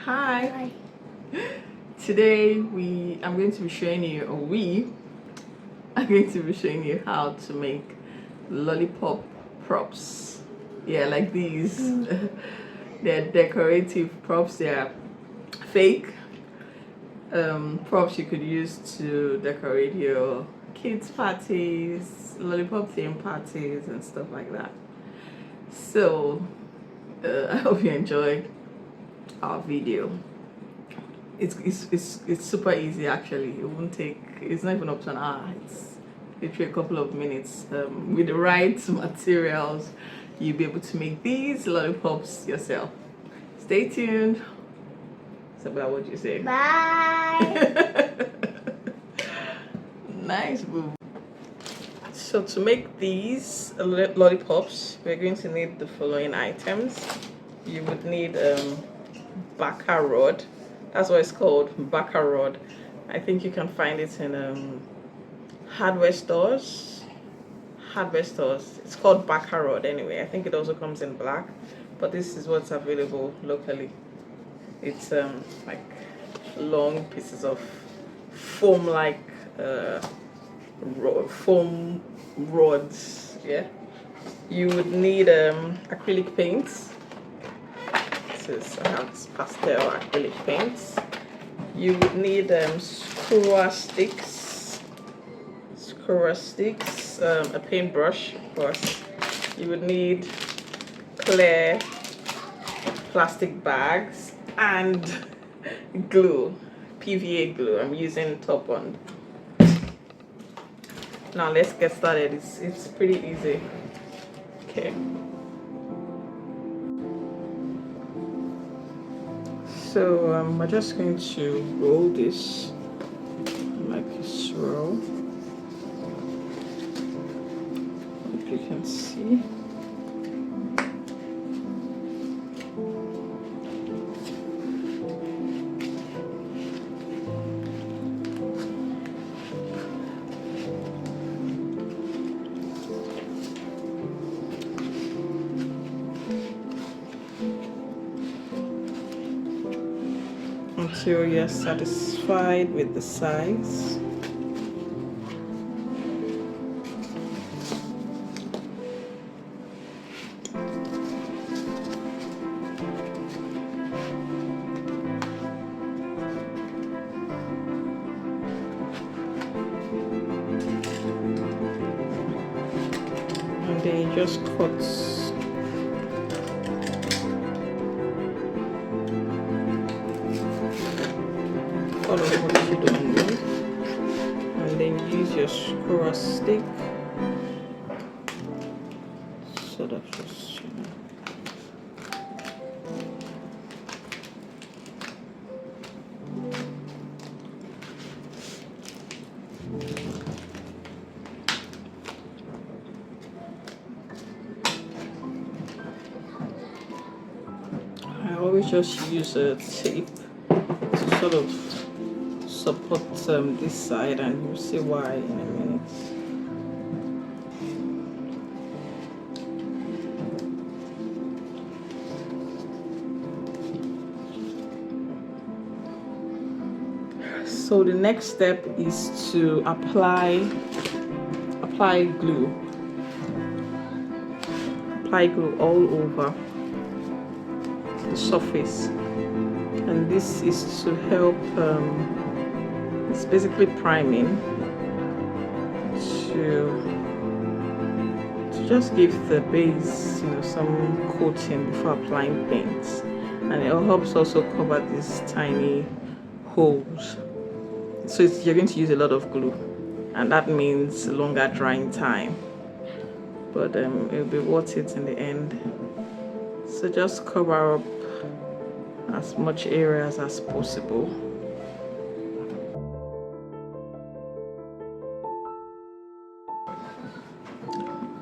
Hi. Hi. Today I'm going to be showing you, I'm going to be showing you how to make lollipop props. Yeah, like these. They're decorative props. They're fake props you could use to decorate your kids' parties, lollipop theme parties, and stuff like that. So I hope you enjoyed our video. It's super easy actually. It won't take. It's not even up to an hour. It's literally a couple of minutes. With the right materials, you'll be able to make these lollipops yourself. Stay tuned. Sabra, what do you say? Bye. Nice boo. So to make these lollipops, we're going to need the following items. You would need backer rod. That's what it's called, backer rod. I think you can find it in hardware stores. It's called backer rod anyway. I think it also comes in black, but this is what's available locally. It's like long pieces of foam, like foam rods. Yeah. You would need acrylic paints. I have this pastel acrylic paints. You would need skewer sticks, a paintbrush, of course. You would need clear plastic bags and glue, PVA glue. I'm using Top Bond. Now let's get started. It's pretty easy. Okay. So we're just going to roll this like a swirl. Hope you can see. Until you're satisfied with the size. And then you just cut all of what you don't need, and then use your skewer stick sort of just I always just use a tape to sort of support this side, and you'll see why in a minute. So the next step is to apply glue. Apply glue all over the surface, and this is to help. It's basically priming to just give the base, some coating before applying paint, and it helps also cover these tiny holes. So you're going to use a lot of glue, and that means longer drying time, but it'll be worth it in the end. So just cover up as much areas as possible.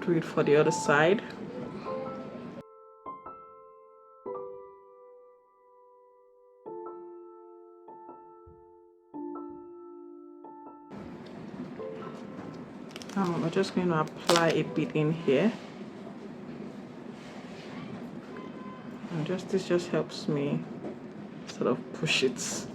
Do it for the other side. We're just going to apply a bit in here, and this just helps me sort of push it.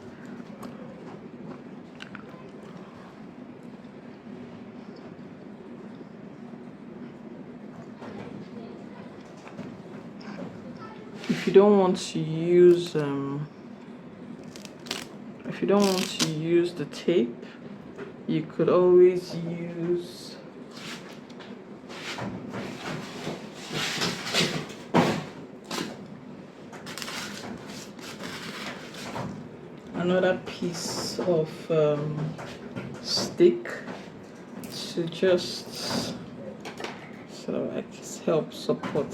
If you don't want to use the tape, you could always use another piece of stick to just sort of like help support.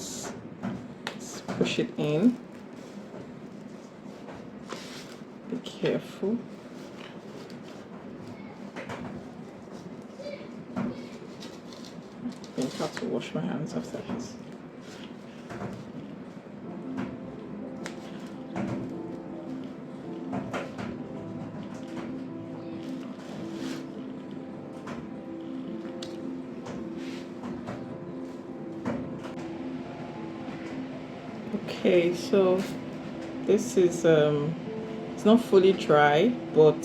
Let's push it in. Be careful. I think I have to wash my hands after this. Okay, so this is it's not fully dry, but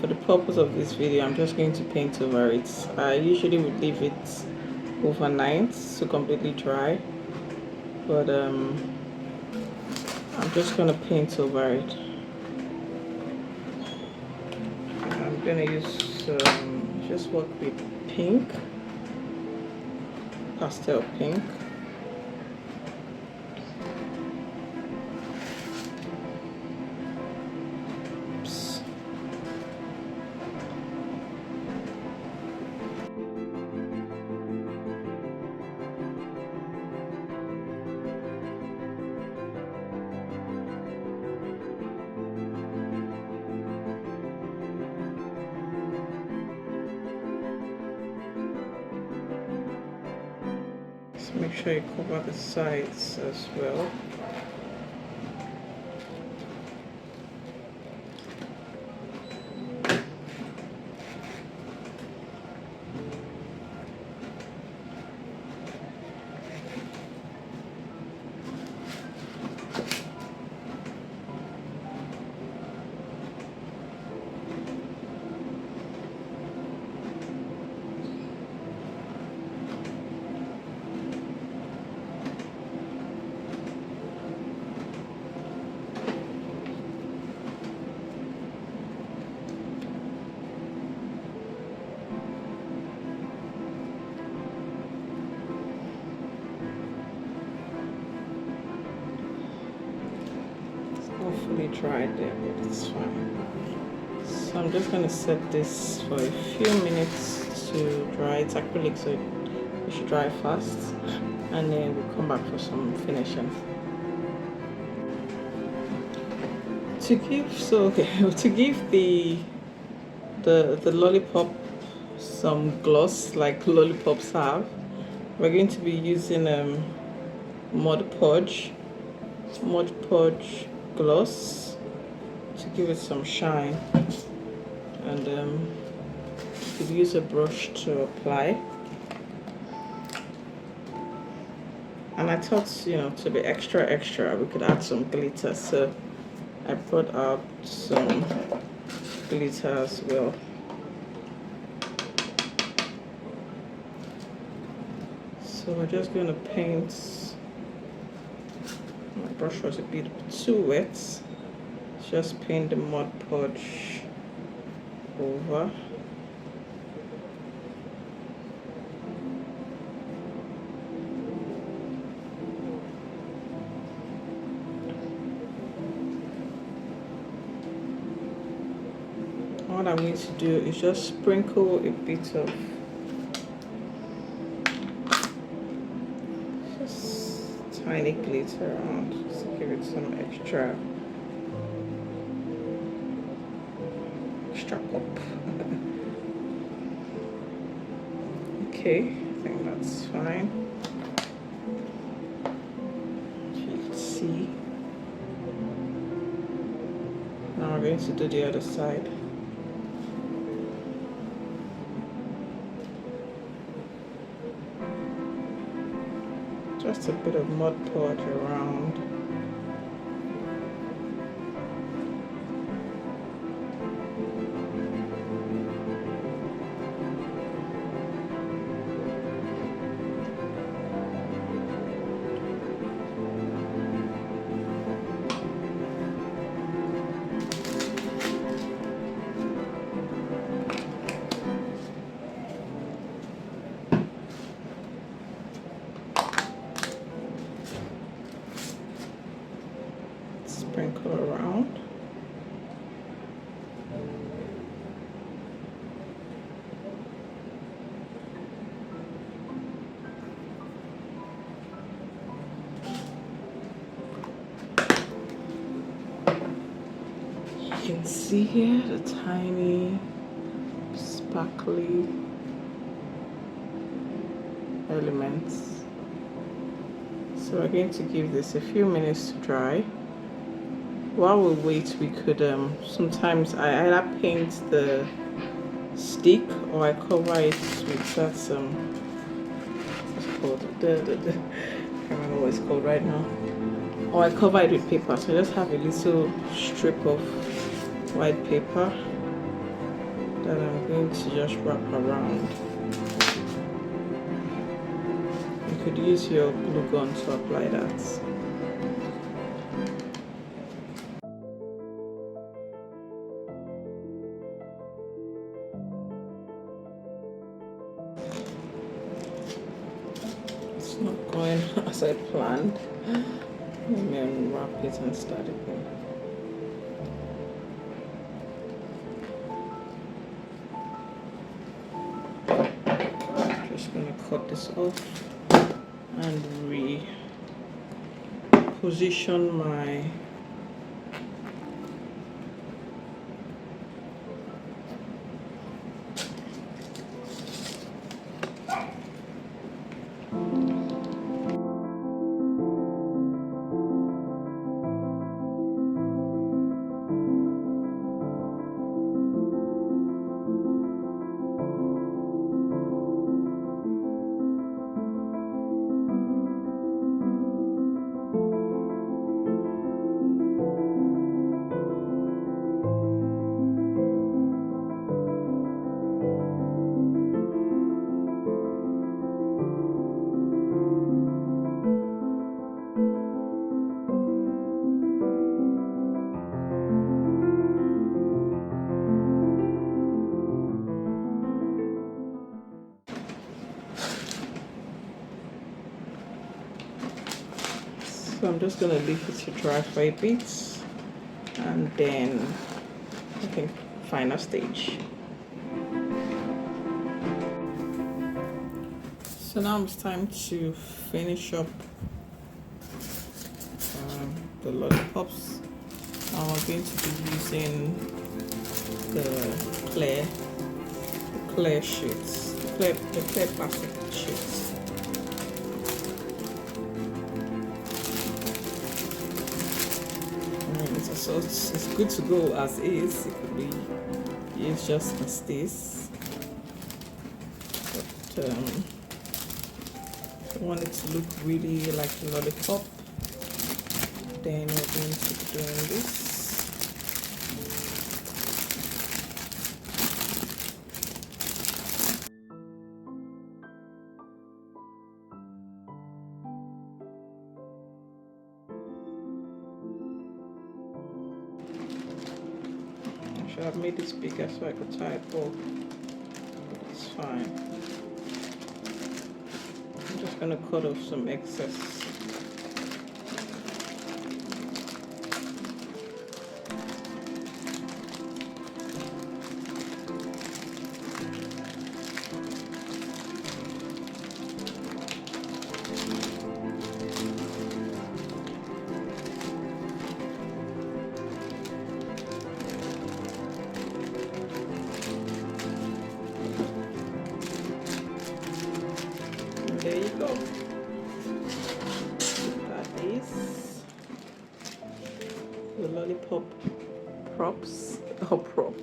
for the purpose of this video, I'm just going to paint over it. I usually would leave it overnight to completely dry, but I'm just gonna paint over it. I'm gonna use just work with pink, pastel pink. Make sure you cover the sides as well. Fully dried there, but it's fine. So I'm just going to set this for a few minutes to dry. It's acrylic, so it should dry fast, and then we'll come back for some finishing. To give the lollipop some gloss like lollipops have, we're going to be using Mod Podge gloss to give it some shine, and you could use a brush to apply. And I thought, to be extra, we could add some glitter, so I brought out some glitter as well. So we're just going to paint. My brush was a bit too wet. Just paint the Mod Podge over. What I'm going to do is just sprinkle a bit of tiny glitter around, just to give it some extra pop. Okay, I think that's fine. Let's see. Now we're going to do the other side. Just a bit of Mod Podge around. sprinkle around. You can see here the tiny sparkly elements. So we're going to give this a few minutes to dry. While we wait, we could sometimes I either paint the stick or I cover it with that what's it called, the I can't remember what it's called right now, or I cover it with paper. So I just have a little strip of white paper that I'm going to just wrap around. You could use your glue gun to apply that. It's not going as I planned. Let me unwrap it and start again. Just gonna cut this off and reposition my So I'm just going to leave it to dry for a bit and then okay, final stage. So now it's time to finish up the lollipops. Now we're going to be using the clear sheets, the clear plastic sheets. So it's good to go as is. It could be used just as this, but if you want it to look really like a lollipop, then we're going to be doing this. I've made this bigger so I could tie it up, but it's fine. I'm just going to cut off some excess. There you go. That is the lollipop props or prop.